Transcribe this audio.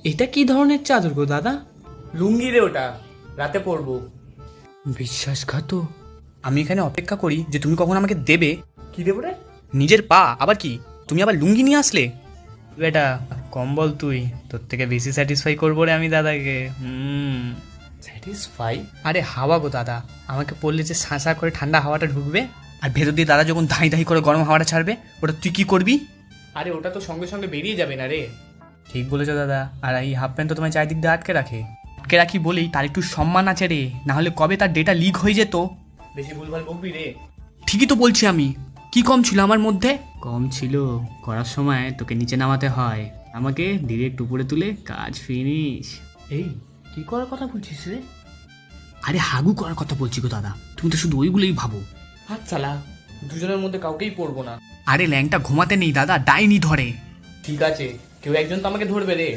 এটা কি ধরনের চাদর গো দাদা? লুঙ্গি রে ওটা, রাতে পরবো। বিশ্বাসঘাত। আমি এখানে অপেক্ষা করি যে তুমি কখন আমাকে দেবে। কি দেবো রে? নিজের পা আবার কি? তুমি আবার লুঙ্গি নিয়ে আসলে? বেটা কম্বল তুই, তোর থেকে বেশি স্যাটিসফাই করবো রে আমি দাদাকে। স্যাটিসফাই? আরে হাওয়া গো দাদা, আমাকে পড়লে যে শাঁসা করে ঠান্ডা হাওয়াটা ঢুকবে। আর ভেতর দিয়ে দাদা যখন ধাই ধাই করে গরম হাওয়াটা ছাড়বে, ওটা তুই কি করবি? আরে ওটা তো সঙ্গে সঙ্গে বেরিয়ে যাবে না রে। ঠিক বলেছো দাদা। আর এই হাফ প্যান্ট তো তোমার চারিদিক দিয়ে আটকে রাখে। আটকে রাখি বলেই তার একটু সম্মান আছে রে, না হলে কবে তার ডেটা লিক হয়ে যেত। বেশি ভুলভাল বকবি রে। ঠিকই তো বলছি আমি। কি কম ছিল আমার মধ্যে? কম ছিল, করার সময় তোকে নিচে নামাতে হয়, আমাকে ডিরেক্ট উপরে তুলে কাজ ফিনিশ। এই কি করার কথা বলছিস রে? আরে হাগু করার কথা বলছি গো দাদা, তুমি তো শুধু ওইগুলোই ভাবো। হাত চালা, দুজনের মধ্যে কাউকেই পরবো না। আরে ল্যাংটা ঘুমাতে নেই দাদা, ডাইনি ধরে। ঠিক আছে, কেউ একজন তো আমাকে ধরবে রে।